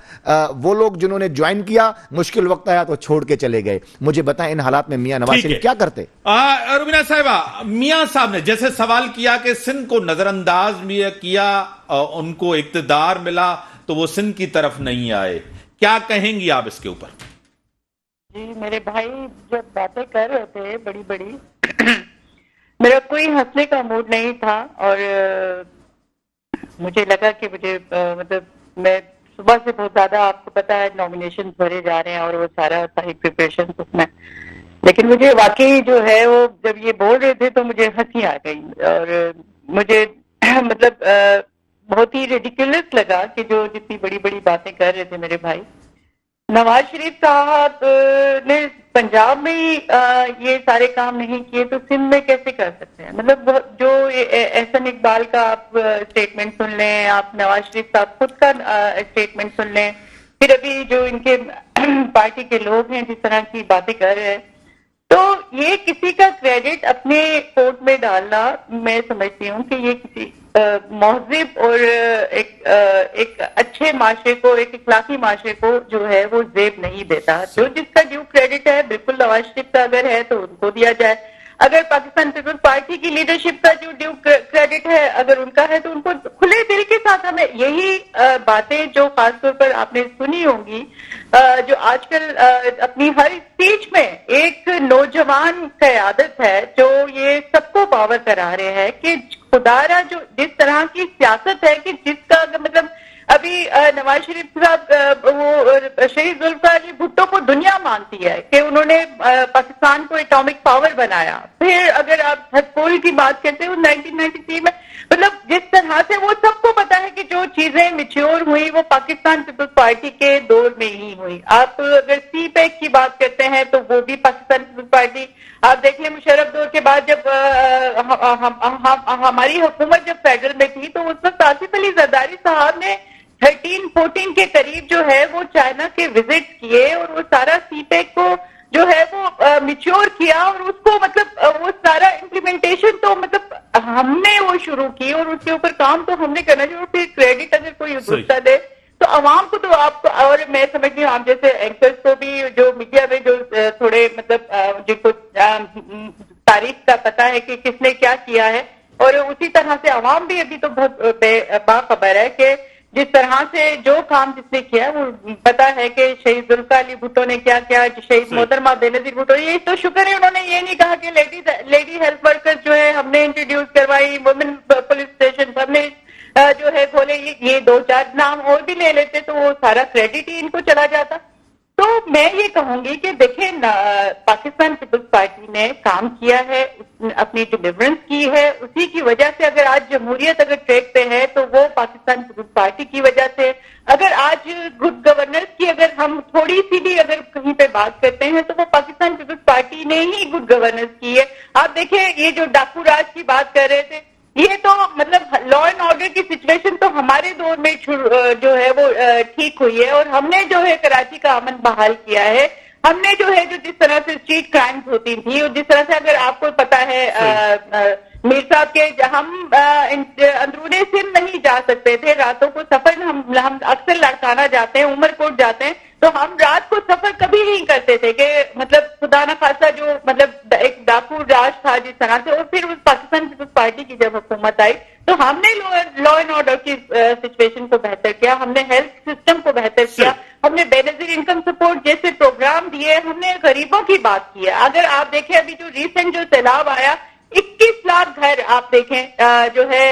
وہ لوگ جنہوں نے جوائن کیا، مشکل وقت آیا تو چھوڑ کے چلے گئے. مجھے بتائیں ان حالات میں میاں نواز شریف کیا کرتے؟ روبینہ صاحبہ، میاں صاحب نے جیسے سوال کیا کہ سندھ کو نظر انداز بھی کیا، ان کو اقتدار ملا تو وہ سندھ کی طرف نہیں آئے، کیا کہیں گی آپ اس کے اوپر؟ جی میرے بھائی جب باتیں کر رہے تھے بڑی بڑی، میرا کوئی ہنسنے کا موڈ نہیں تھا، اور مجھے لگا کہ مجھے مطلب میں صبح سے بہت زیادہ، آپ کو پتا ہے نامینیشن بھرے جا رہے ہیں اور وہ ساری پریپریشن اس میں، لیکن مجھے واقعی جو ہے وہ جب یہ بول رہے تھے تو مجھے ہنسی آ گئی، اور مجھے مطلب بہت ہی ریڈیکولس لگا کہ جو جتنی بڑی بڑی باتیں کر رہے تھے میرے بھائی. نواز شریف صاحب نے پنجاب میں ہی یہ سارے کام نہیں کیے تو سندھ میں کیسے کر سکتے ہیں؟ مطلب جو احسن اقبال کا آپ اسٹیٹمنٹ سن لیں، آپ نواز شریف صاحب خود کا اسٹیٹمنٹ سن لیں، پھر ابھی جو ان کے پارٹی کے لوگ ہیں جس طرح کی باتیں کر رہے ہیں، تو یہ کسی کا کریڈٹ اپنے کوٹ میں ڈالنا میں سمجھتی ہوں کہ یہ کسی مہذب اور ایک اچھے معاشرے کو، ایک اخلاقی معاشرے کو جو ہے وہ زیب نہیں دیتا. جو جس کا ڈیو کریڈٹ ہے بالکل نواز شریف کا اگر ہے تو ان کو دیا جائے، اگر پاکستان پیپلز پارٹی کی لیڈرشپ کا جو ڈیو کریڈٹ ہے اگر ان کا ہے تو ان کو کھلے دل کے ساتھ ہمیں یہی باتیں جو خاص طور پر آپ نے سنی ہوں گی، جو آج کل اپنی ہر اسپیچ میں ایک نوجوان قیادت ہے جو یہ سب کو پاور کرا رہے ہیں کہ خدارا جو جس طرح کی سیاست ہے کہ جس کا مطلب ابھی نواز شریف صاحب وہ شہید ذوالفقار علی بھٹو کو دنیا مانتی ہے کہ انہوں نے پاکستان کو ایٹامک پاور بنایا. پھر اگر آپ تھرکول کی بات کرتے ہو 1993 میں مطلب جس طرح سے وہ سب کو پتا ہے کہ جو چیزیں میچیور ہوئی وہ پاکستان پیپلز پارٹی کے دور میں ہی ہوئی. آپ اگر سی پیک کی بات کرتے ہیں تو وہ بھی پاکستان پیپلز پارٹی, آپ دیکھ لیں مشرف دور کے بعد جب ہماری حکومت جب فیڈرل میں تھی تو اس وقت آصف علی زرداری صاحب نے 13-14 کے قریب جو ہے وہ چائنا کے وزٹ کیے اور وہ سارا سی پیک کو جو ہے وہ میچور کیا اور اس کو مطلب وہ سارا امپلیمنٹیشن تو مطلب ہم نے وہ شروع کی اور اس کے اوپر کام تو ہم نے کرنا چاہیے. پھر کریڈٹ اگر کوئی دوسرا دے تو عوام کو تو آپ کو, اور میں سمجھتی ہوں آپ جیسے اینکرز کو بھی جو میڈیا میں جو تھوڑے مطلب جن کو تاریخ کا پتا ہے کہ کس نے کیا کیا ہے, اور اسی طرح سے عوام بھی ابھی تو بہت باخبر ہے کہ جس طرح سے جو کام جس نے کیا وہ پتا ہے کہ شہید ذوالفقار علی بھٹو نے کیا کیا, شہید محترمہ بینظیر بھٹو, یہ تو شکر ہے انہوں نے یہ نہیں کہا کہ لیڈی ہیلتھ ورکر جو ہے ہم نے انٹروڈیوس کروائی, وومن پولیس اسٹیشن ہم نے جو ہے کھولے, یہ 2-4 نام اور بھی لے لیتے تو وہ سارا کریڈٹ ہی ان کو چلا جاتا. تو میں یہ کہوں گی کہ دیکھیں پاکستان پیپلز پارٹی نے کام کیا ہے, اپنی ڈیلیورنس کی ہے, اسی کی وجہ سے اگر آج جمہوریت اگر ٹریک پہ ہے تو وہ پاکستان پیپلز پارٹی کی وجہ سے. اگر آج گڈ گورننس کی اگر ہم تھوڑی سی بھی اگر کہیں پہ بات کرتے ہیں تو وہ پاکستان پیپلز پارٹی نے ہی گڈ گورننس کی ہے. آپ دیکھیں یہ جو ڈاکو راج کی بات کر رہے تھے, یہ تو مطلب لا اینڈ آرڈر کی سچویشن تو ہمارے دور میں جو ہے وہ ٹھیک ہوئی ہے, اور ہم نے جو ہے کراچی کا امن بحال کیا ہے. ہم نے جو ہے جو جس طرح سے اسٹریٹ کرائمز ہوتی تھی اور جس طرح سے اگر آپ کو پتا ہے میر صاحب کے ہم اندرون سندھ نہیں جا سکتے تھے راتوں کو سفر, ہم اکثر لاڑکانہ جاتے ہیں, عمر کوٹ جاتے ہیں, تو ہم رات کو سفر کبھی نہیں کرتے تھے کہ مطلب خدا نہ خاصا جو مطلب ایک ڈاکو راج تھا جس طرح سے. اور پھر اس پاکستان پیپلز پارٹی کی جب حکومت آئی تو ہم نے لا اینڈ آرڈر کی سچویشن کو بہتر کیا, ہم نے ہیلتھ سسٹم کو بہتر کیا, ہم نے بے نظیر انکم سپورٹ جیسے پروگرام دیے, ہم نے غریبوں کی بات کی ہے. اگر آپ دیکھیں ابھی جو ریسنٹ جو سیلاب آیا 21 لاکھ گھر آپ دیکھیں جو ہے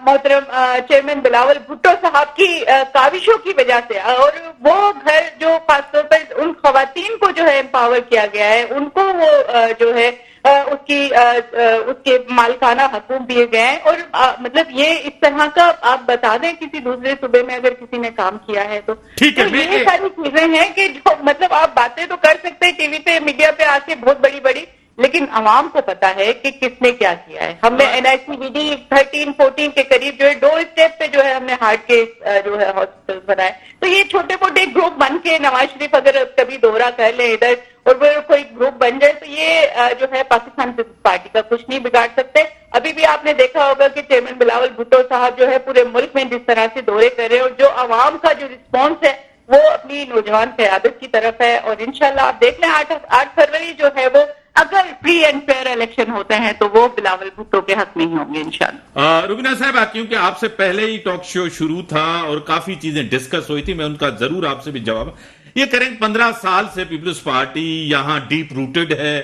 محترم چیئرمین بلاول بھٹو صاحب کی کاوشوں کی وجہ سے, اور وہ گھر جو خاص طور پر ان خواتین کو جو ہے امپاور کیا گیا ہے, ان کو وہ جو ہے اس کے مالکانہ حقوق دیے گئے ہیں. اور مطلب یہ اس طرح کا آپ بتا دیں کسی دوسرے صوبے میں اگر کسی نے کام کیا ہے تو یہ ساری چیزیں ہیں کہ جو مطلب آپ باتیں تو کر سکتے ہیں ٹی وی پہ میڈیا پہ آ کے بہت بڑی بڑی, لیکن عوام کو پتا ہے کہ کس نے کیا کیا ہے. ہم نے NICVD 13-14 کے قریب جو ہے ڈور اسٹیپ پہ جو ہے ہم نے ہارٹ کے جو ہے ہاسپٹل بنائے. تو یہ چھوٹے موٹے گروپ بن کے نواز شریف اگر کبھی دورہ کر لیں ادھر اور وہ کوئی گروپ بن جائے تو یہ جو ہے پاکستان پیپلز پارٹی کا کچھ نہیں بگاڑ سکتے. ابھی بھی آپ نے دیکھا ہوگا کہ چیئرمین بلاول بھٹو صاحب جو ہے پورے ملک میں جس طرح سے دورے کر رہے ہیں, اور جو عوام کا جو رسپانس ہے وہ اپنی نوجوان قیادت کی طرف ہے. اور انشاءاللہ آپ دیکھ لیں 8 فروری جو ہے وہ اگر فری اینڈ فیئر الیکشن ہوتے ہیں تو وہ بلاول بھٹو کے حق میں ہی ہوں گے انشاءاللہ. روبینہ صاحبہ, کیونکہ آپ سے پہلے ہی ٹاک شو شروع تھا اور کافی چیزیں ڈسکس ہوئی تھی, میں ان کا ضرور آپ سے بھی جواب یہ کریں. 15 سال سے پیپلز پارٹی یہاں ڈیپ روٹڈ ہے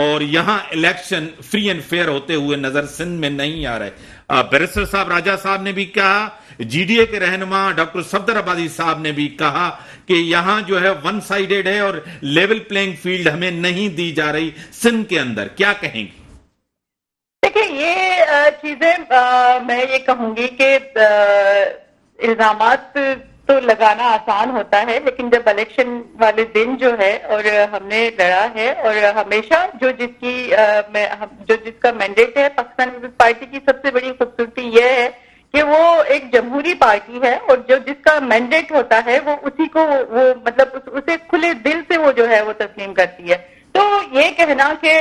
اور یہاں الیکشن فری اینڈ فیئر ہوتے ہوئے نظر سندھ میں نہیں آ رہے. بیرسٹر صاحب راجہ صاحب نے بھی کہا, جی ڈی اے کے رہنما ڈاکٹر صفدر آبادی صاحب نے بھی کہا کہ یہاں جو ہے ون سائیڈڈ ہے اور لیول پلینگ فیلڈ ہمیں نہیں دی جا رہی سندھ کے اندر. کیا کہیں گی؟ دیکھیں یہ چیزیں میں یہ کہوں گی کہ الزامات تو لگانا آسان ہوتا ہے, لیکن جب الیکشن والے دن جو ہے اور ہم نے لڑا ہے اور ہمیشہ جو جس کا مینڈیٹ ہے پاکستان پیپلز پارٹی کی سب سے بڑی خوبصورتی یہ ہے کہ وہ ایک جمہوری پارٹی ہے, اور جو جس کا مینڈیٹ ہوتا ہے وہ اسی کو وہ مطلب اسے کھلے دل سے وہ جو ہے وہ تسلیم کرتی ہے. تو یہ کہنا کہ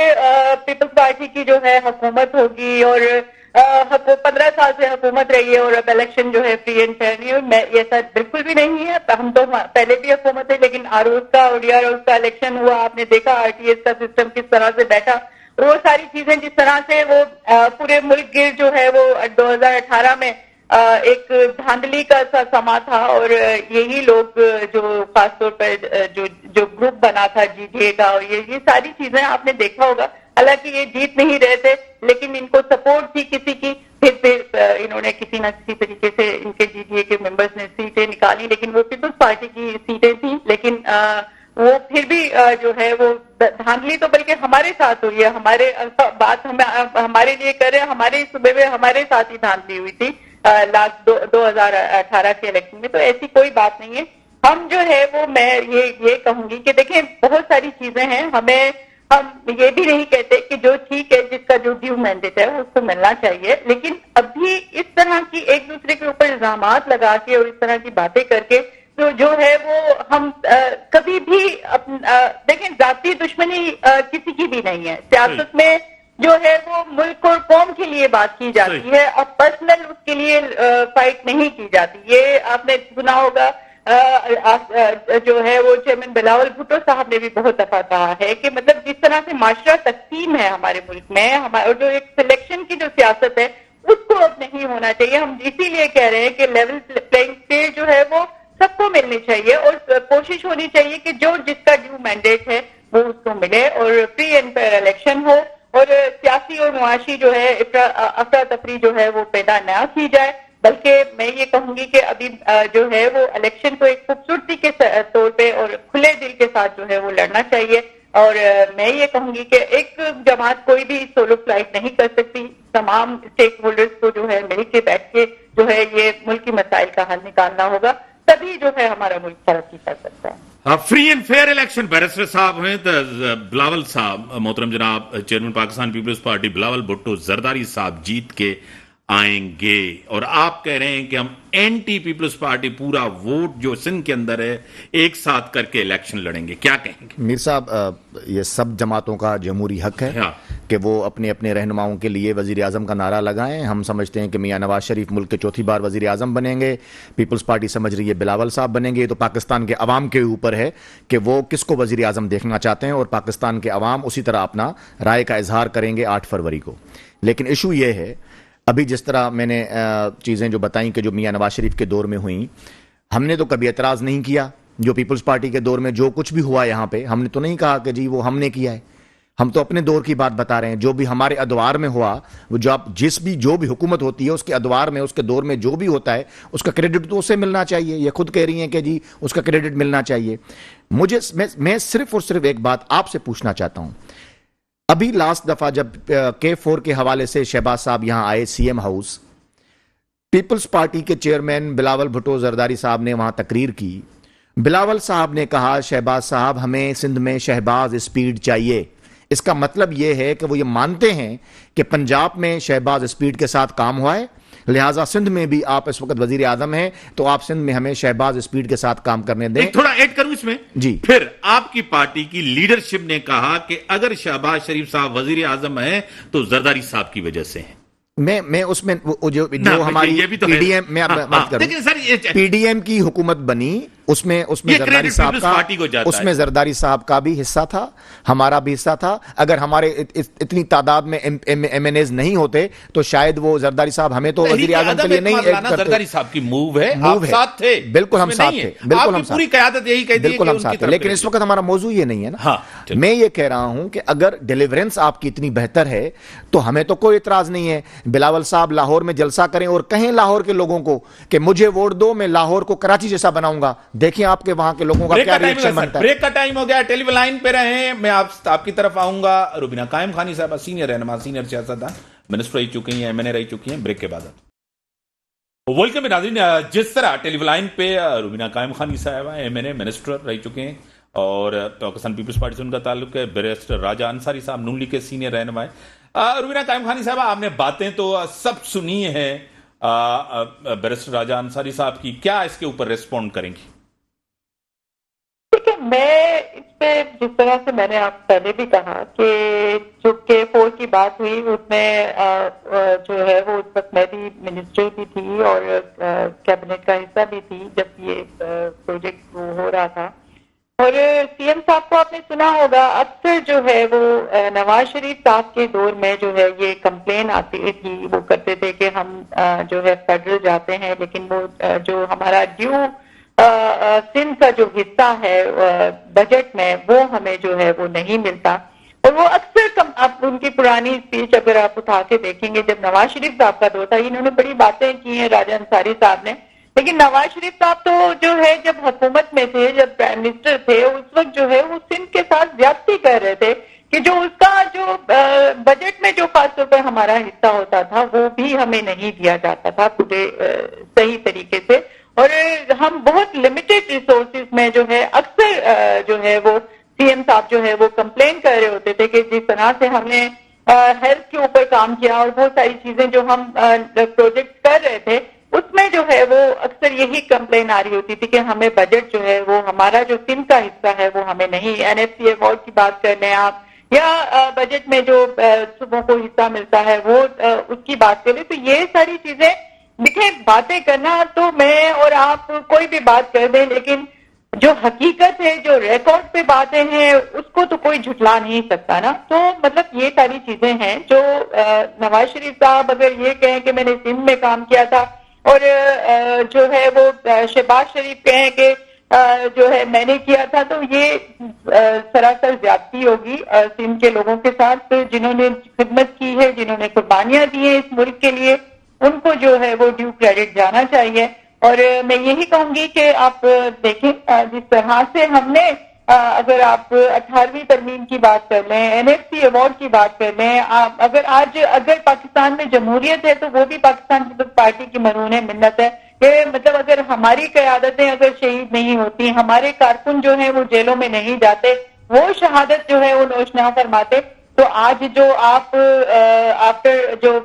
پیپلز پارٹی کی جو ہے حکومت ہوگی اور 15 سال سے حکومت رہی ہے اور اب الیکشن جو ہے فری اینڈ فیئر نہیں ہوئی, ایسا بالکل بھی نہیں ہے. ہم تو پہلے بھی حکومت ہے, لیکن آروز کا اور ڈی آر کا الیکشن ہوا, آپ نے دیکھا RTS کا سسٹم کس طرح سے بیٹھا, وہ ساری چیزیں جس طرح سے وہ پورے ملک گیر جو ہے وہ 2018 میں ایک دھاندلی کا سا سما تھا, اور یہی لوگ جو خاص طور پر جو گروپ بنا تھا جی ڈی اے کا, اور یہ ساری چیزیں آپ نے دیکھا ہوگا. حالانکہ یہ جیت نہیں رہے تھے لیکن ان کو سپورٹ تھی کسی کی, پھر انہوں نے کسی نہ کسی طریقے سے ان کے جی ڈی اے کے ممبرز نے سیٹیں نکالی, لیکن وہ پیپلز پارٹی کی سیٹیں تھیں. لیکن وہ پھر بھی جو ہے وہ دھاندلی تو بلکہ ہمارے ساتھ ہوئی ہے. ہمارے بات ہمارے لیے کر رہے ہیں. ہمارے صوبے میں ہمارے ساتھ ہی دھاندلی ہوئی تھی لاسٹ 2018 کے الیکشن میں. تو ایسی کوئی بات نہیں ہے. ہم جو ہے وہ میں یہ کہوں گی کہ دیکھیں بہت ساری چیزیں ہیں. ہم یہ بھی نہیں کہتے کہ جو ٹھیک ہے جس کا جو ڈیو مینڈیٹ ہے اس کو ملنا چاہیے, لیکن ابھی اس طرح کی ایک دوسرے کے اوپر الزامات لگا کے اور اس طرح کی باتیں کر کے تو جو ہے وہ ہم کبھی بھی دیکھیں ذاتی دشمنی کسی کی بھی نہیں ہے. سیاست میں جو ہے وہ ملک اور قوم کے لیے بات کی جاتی ہے اور پرسنل اس کے لیے فائٹ نہیں کی جاتی. یہ آپ نے سنا ہوگا جو ہے وہ چیئرمین بلاول بھٹو صاحب نے بھی بہت دفعہ کہا ہے کہ مطلب جس طرح سے معاشرہ تقسیم ہے ہمارے ملک میں, اور جو ایک سلیکشن کی جو سیاست ہے اس کو اب نہیں ہونا چاہیے. ہم اسی لیے کہہ رہے ہیں کہ لیول پلینگ فیلڈ جو ہے وہ سب کو ملنی چاہیے اور کوشش ہونی چاہیے کہ جو جس کا ڈیو مینڈیٹ ہے وہ اس کو ملے اور فری اینڈ فیئر الیکشن ہو اور سیاسی اور معاشی جو ہے افراتفری جو ہے وہ پیدا نہ کی جائے. بلکہ میں یہ کہوں گی کہ ابھی جو ہے وہ الیکشن کو ایک خوبصورتی کے طور پہ اور کھلے دل کے ساتھ جو ہے وہ لڑنا چاہیے. اور میں یہ کہوں گی کہ ایک جماعت کوئی بھی سولو فلائٹ نہیں کر سکتی. تمام اسٹیک ہولڈرز کو جو ہے مل کے بیٹھ کے جو ہے یہ ملکی مسائل کا حل نکالنا ہوگا, تبھی جو ہے ہمارا ملک ترقی کر سکتا ہے. Free and fair election barrister صاحب ہیں بلاول صاحب, محترم جناب چیئرمین پاکستان پیپلز پارٹی بلاول بھٹو زرداری صاحب جیت کے آئیں گے اور آپ کہہ رہے ہیں کہ ہم اینٹی پیپلز پارٹی پورا ووٹ جو سندھ کے اندر ہے ایک ساتھ کر کے الیکشن لڑیں گے, کیا کہیں گے؟ میر صاحب یہ سب جماعتوں کا جمہوری حق ہے کہ وہ اپنے اپنے رہنماؤں کے لیے وزیر اعظم کا نعرہ لگائیں. ہم سمجھتے ہیں کہ میاں نواز شریف ملک کے چوتھی بار وزیر اعظم بنیں گے. پیپلز پارٹی سمجھ رہی ہے بلاول صاحب بنیں گے. تو پاکستان کے عوام کے اوپر ہے کہ وہ کس کو وزیر اعظم دیکھنا چاہتے ہیں اور پاکستان کے عوام اسی طرح اپنا رائے کا اظہار کریں گے 8 فروری کو. لیکن ایشو یہ ہے ابھی جس طرح میں نے چیزیں جو بتائیں کہ جو میاں نواز شریف کے دور میں ہوئیں, ہم نے تو کبھی اعتراض نہیں کیا. جو پیپلز پارٹی کے دور میں جو کچھ بھی ہوا یہاں پہ ہم نے تو نہیں کہا کہ جی وہ ہم نے کیا ہے. ہم تو اپنے دور کی بات بتا رہے ہیں. جو بھی ہمارے ادوار میں ہوا, وہ جو بھی حکومت ہوتی ہے اس کے ادوار میں اس کے دور میں جو بھی ہوتا ہے اس کا کریڈٹ تو اسے ملنا چاہیے. یہ خود کہہ رہی ہیں کہ جی اس کا کریڈٹ ملنا چاہیے. میں صرف اور صرف ایک بات آپ سے پوچھنا چاہتا ہوں. ابھی لاسٹ دفعہ جب K4 کے حوالے سے شہباز صاحب یہاں آئے C M house, Peoples Party کے چیئرمین بلاول بھٹو زرداری صاحب نے وہاں تقریر کی. بلاول صاحب نے کہا شہباز صاحب ہمیں سندھ میں شہباز اسپیڈ چاہیے. اس کا مطلب یہ ہے کہ وہ یہ مانتے ہیں کہ پنجاب میں شہباز اسپیڈ کے ساتھ کام ہوا ہے, لہٰذا سندھ میں بھی آپ اس وقت وزیر اعظم ہیں تو آپ سندھ میں ہمیں شہباز اسپیڈ کے ساتھ کام کرنے دیں. تھوڑا ایڈ کروں اس میں جی. پھر آپ کی پارٹی کی لیڈرشپ نے کہا کہ اگر شہباز شریف صاحب وزیر اعظم ہیں تو زرداری صاحب کی وجہ سے ہیں. میں اس میں جو ہماری پی ڈی ایم میں پی ڈی ایم کی حکومت بنی اس میں زرداری صاحب کا بھی حصہ تھا, ہمارا بھی حصہ تھا. اگر ہمارے اتنی تعداد میں ایم این ایز نہیں ہوتے تو شاید وہ زرداری صاحب ہمیں تو وزیر اعظم کے لیے نہیں. زرداری صاحب کی موو ہے, آپ ساتھ تھے, بالکل ہم ساتھ تھے, بالکل ہم پوری قیادت یہی کہتی ہے بالکل ہم ساتھ تھے. لیکن اس وقت ہمارا موضوع یہ نہیں ہے نا. میں یہ کہہ رہا ہوں کہ اگر ڈیلیورنس آپ کی اتنی بہتر ہے تو ہمیں تو کوئی اعتراض نہیں ہے. بلاول صاحب لاہور میں جلسہ کریں اور کہیں لاہور کے لوگوں کو کہ مجھے ووٹ دو, میں لاہور کو کراچی جیسا بناؤں گا. دیکھیں آپ کے وہاں کے لوگوں کا کیا ری ایکشن بنتا ہے. بریک کا ٹائم ہو گیا, ٹیلی وی لائن پہ رہیں. میں آپ کی طرف آؤں گا. روبینہ قائم خانی صاحبہ سینئر رہنما, سینئر سیاستدان, منسٹر رہ چکی ہیں, ایم این اے رہ چکی ہیں. بریک کے بعد ویلکم ناظرین. جس طرح ٹیلی وی لائن پہ روبینہ قائم خانی صاحبہ ایم این اے منسٹر رہ چکے ہیں اور پاکستان پیپلز پارٹی سے ان کا تعلق ہے. بیرسٹر راجہ انصاری صاحب نون لیگ کے سینئر رہنما ہے. روبینہ قائم خانی صاحبہ, آپ نے باتیں تو سب سنی ہیں بیرسٹر راجہ انصاری صاحب کی, کیا اس کے اوپر ریسپونڈ کریں گی؟ میں اس پہ جس طرح سے میں نے آپ پہلے بھی کہا کہ جو K4 کی بات ہوئی اس میں جو ہے وہ اس وقت میں بھی منسٹر بھی تھی اور کیبنٹ کا حصہ بھی تھی جب یہ پروجیکٹ ہو رہا تھا. اور سی ایم صاحب کو آپ نے سنا ہوگا اکثر جو ہے وہ نواز شریف صاحب کے دور میں جو ہے یہ کمپلین آتی تھی, وہ کرتے تھے کہ ہم جو ہے فیڈرل جاتے ہیں لیکن وہ جو ہمارا ڈیو سندھ کا جو حصہ ہے بجٹ میں وہ ہمیں جو ہے وہ نہیں ملتا. اور وہ اکثر آپ ان کی پرانی اسپیچ اگر آپ اٹھا کے دیکھیں گے جب نواز شریف صاحب کا دور تھا, انہوں نے بڑی باتیں کی ہیں راجہ انصاری صاحب نے لیکن نواز شریف صاحب تو جو ہے جب حکومت میں تھے، جب پرائم منسٹر تھے، اس وقت جو ہے وہ سندھ کے ساتھ زیادتی کر رہے تھے کہ جو اس کا جو بجٹ میں جو 500 روپے ہمارا حصہ ہوتا تھا وہ بھی ہمیں نہیں دیا جاتا تھا پورے صحیح طریقے سے، اور ہم بہت لمیٹڈ ریسورسز میں جو ہے اکثر جو ہے وہ سی ایم صاحب جو ہے وہ کمپلین کر رہے ہوتے تھے کہ جس طرح سے ہم نے ہیلتھ کے اوپر کام کیا اور بہت ساری چیزیں جو ہم پروجیکٹ کر رہے تھے اس میں جو ہے وہ اکثر یہی کمپلین آ رہی ہوتی تھی کہ ہمیں بجٹ جو ہے وہ ہمارا جو سندھ کا حصہ ہے وہ ہمیں نہیں، این ایف سی ایوارڈ کی بات کر لیں آپ یا بجٹ میں جو صوبوں کو حصہ ملتا ہے وہ اس کی بات کریں، تو یہ ساری چیزیں دیکھیں باتیں کرنا تو میں اور آپ کوئی بھی بات کر دیں، لیکن جو حقیقت ہے جو ریکارڈ پہ باتیں ہیں اس کو تو کوئی جھٹلا نہیں سکتا نا. تو مطلب یہ ساری چیزیں ہیں جو نواز شریف صاحب اگر یہ کہیں کہ میں نے سندھ میں کام کیا تھا اور جو ہے وہ شہباز شریف کہیں کہ جو ہے میں نے کیا تھا، تو یہ سراسر زیادتی ہوگی سندھ کے لوگوں کے ساتھ جنہوں نے خدمت کی ہے، جنہوں نے قربانیاں دی ہیں اس ملک کے لیے، ان کو جو ہے وہ ڈیو کریڈٹ جانا چاہیے. اور میں یہی کہوں گی کہ آپ دیکھیں جس طرح سے ہم نے اگر آپ 18ویں ترمیم کی بات کر لیں، این ایف سی ایوارڈ کی بات کر لیں، اگر پاکستان میں جمہوریت ہے تو وہ بھی پاکستان پیپلز پارٹی کی مرہون منت ہے کہ مطلب اگر ہماری قیادتیں اگر شہید نہیں ہوتی، ہمارے کارکن جو ہیں وہ جیلوں میں نہیں جاتے، وہ شہادت جو ہے وہ نوش نہ فرماتے، تو آج جو آپ آفٹر جو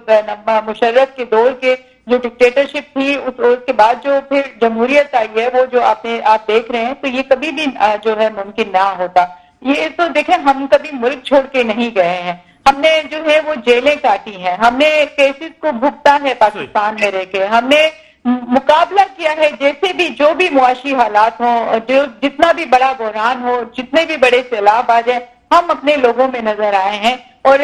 مشرف کے دور کے جو ڈکٹیٹرشپ تھی اس کے بعد جو پھر جمہوریت آئی ہے وہ جو آپ دیکھ رہے ہیں، تو یہ کبھی بھی جو ہے ممکن نہ ہوتا. یہ تو دیکھیں ہم کبھی ملک چھوڑ کے نہیں گئے ہیں، ہم نے جو ہے وہ جیلیں کاٹی ہیں، ہم نے کیسز کو بھگتا ہے پاکستان میں رہ کے، ہم نے مقابلہ کیا ہے جیسے بھی جو بھی معاشی حالات ہوں، جو جتنا بھی بڑا بحران ہو، جتنے بھی بڑے سیلاب آ جائیں، ہم اپنے لوگوں میں نظر آئے ہیں. اور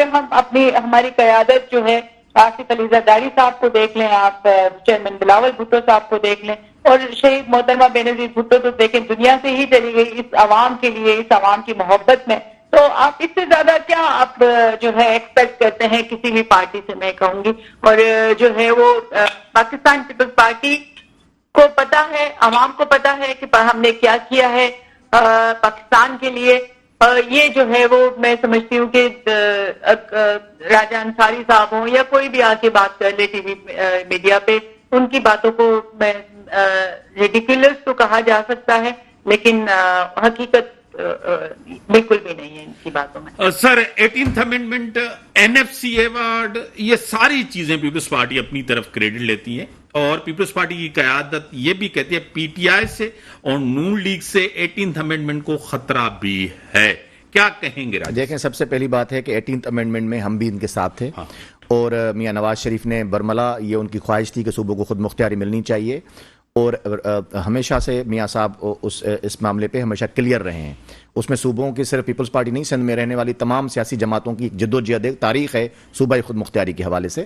ہماری قیادت جو ہے آصف علی زرداری صاحب کو دیکھ لیں، آپ چیئرمین بلاول بھٹو صاحب کو دیکھ لیں، اور شہید محترمہ بینظیر بھٹو تو دیکھیں دنیا سے ہی چلی گئی اس عوام کے لیے، اس عوام کی محبت میں. تو آپ اس سے زیادہ کیا آپ جو ہے ایکسپیکٹ کرتے ہیں کسی بھی پارٹی سے، میں کہوں گی. اور جو ہے وہ پاکستان پیپلز پارٹی کو پتا ہے، عوام کو پتا ہے کہ ہم نے کیا کیا ہے پاکستان کے لیے. یہ جو ہے وہ میں سمجھتی ہوں کہ راجہ انصاری صاحب ہوں یا کوئی بھی آ کے بات کر لے ٹی وی میڈیا پہ، ان کی باتوں کو میں ریڈیکولس تو کہا جا سکتا ہے، لیکن حقیقت بالکل بھی نہیں ہے ان کی باتوں میں. Sir 18th amendment, N F C award, یہ ساری چیزیں پیپلز پارٹی اپنی طرف کریڈٹ لیتی ہے، اور پیپلز پارٹی کی قیادت یہ بھی کہتی ہے پی ٹی آئی سے اور نون لیگ سے 18th امینڈمنٹ کو خطرہ بھی ہے. کیا کہیں گے راجہ؟ دیکھیں سب سے پہلی بات ہے کہ 18th امینڈمنٹ میں ہم بھی ان کے ساتھ تھے، اور میاں نواز شریف نے برملا یہ ان کی خواہش تھی کہ صوبوں کو خود مختاری ملنی چاہیے، اور ہمیشہ سے میاں صاحب اس معاملے پہ ہمیشہ کلیئر رہے ہیں. اس میں صوبوں کی صرف پیپلز پارٹی نہیں، سندھ میں رہنے والی تمام سیاسی جماعتوں کی جد و جہد تاریخ ہے صوبائی خود مختاری کے حوالے سے.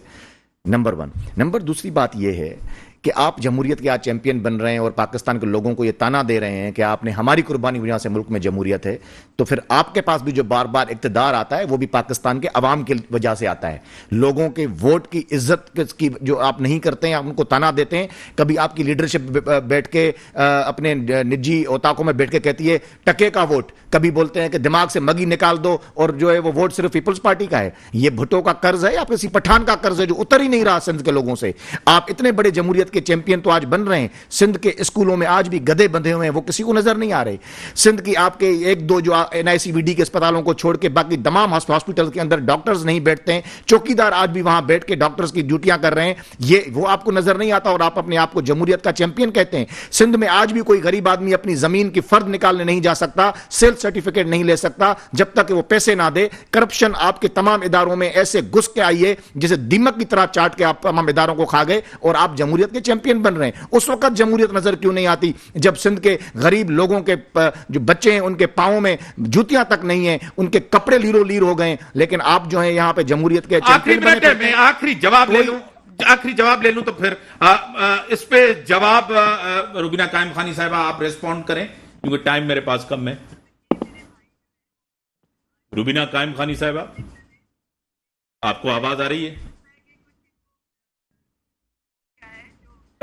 نمبر 1. دوسری بات یہ ہے کہ آپ جمہوریت کے آج چیمپئن بن رہے ہیں اور پاکستان کے لوگوں کو یہ تانا دے رہے ہیں کہ آپ نے ہماری قربانی کی وجہ سے ملک میں جمہوریت ہے، تو پھر آپ کے پاس بھی جو بار بار اقتدار آتا ہے وہ بھی پاکستان کے عوام کی وجہ سے آتا ہے. لوگوں کے ووٹ کی عزت کی جو آپ نہیں کرتے ہیں، آپ ان کو تانا دیتے ہیں. کبھی آپ کی لیڈرشپ بیٹھ کے اپنے نجی اوتاقوں میں بیٹھ کے کہتی ہے ٹکے کا ووٹ، کبھی بولتے ہیں کہ دماغ سے مگی نکال دو اور جو ہے وہ ووٹ صرف پیپلز پارٹی کا ہے. یہ بھٹو کا قرض ہے یا کسی پٹھان کا قرض ہے جو اتر ہی نہیں رہا سندھ کے لوگوں سے؟ آپ اتنے بڑے جمہوریت کے چیمپئن تو آج بن رہے ہیں، سندھ کے اسکولوں میں آج بھی گدھے بندھے ہوئے ہیں، وہ کسی کو نظر نہیں آ رہے. سندھ کی آپ کے ایک دو جو این آئی سی وی ڈی کے اسپتالوں کو چھوڑ کے باقی تمام ہاسپٹل کے اندر ڈاکٹرز نہیں بیٹھتے ہیں، چوکیدار آج بھی وہاں بیٹھ کے ڈاکٹرز کی ڈیوٹیاں کر رہے ہیں. یہ وہ آپ کو نظر نہیں آتا، اور آپ اپنے آپ کو جمہوریت کا چیمپئن کہتے ہیں. سندھ میں آج بھی کوئی غریب آدمی اپنی زمین کی فرد نکالنے نہیں جا سکتا، سیلف سرٹیفکیٹ نہیں لے سکتا جب تک کہ وہ پیسے نہ دے. کرپشن آپ کے تمام اداروں میں ایسے گھس کے آئی ہے جسے دیمک کی طرح چاٹ کے آپ تمام اداروں کو کھا گئے، اور آپ جمہوریت کے چیمپئن بن رہے ہیں. اس وقت جمہوریت نظر کیوں نہیں آتی جب سندھ کے غریب لوگوں کے جو بچے ہیں ان کے پاؤں میں جوتیاں تک نہیں ہیں، ان کے کپڑے لیرو لیر ہو گئے، لیکن آپ جو ہیں یہاں پہ جمہوریت کے میں آخری جواب لے لوں تو پھر اس پہ جواب روبینہ قائم خانی صاحبہ آپ ریسپونڈ کریں کیونکہ ٹائم میرے پاس کم ہے. روبینہ قائم خانی صاحبہ آپ کو آواز آ رہی ہے؟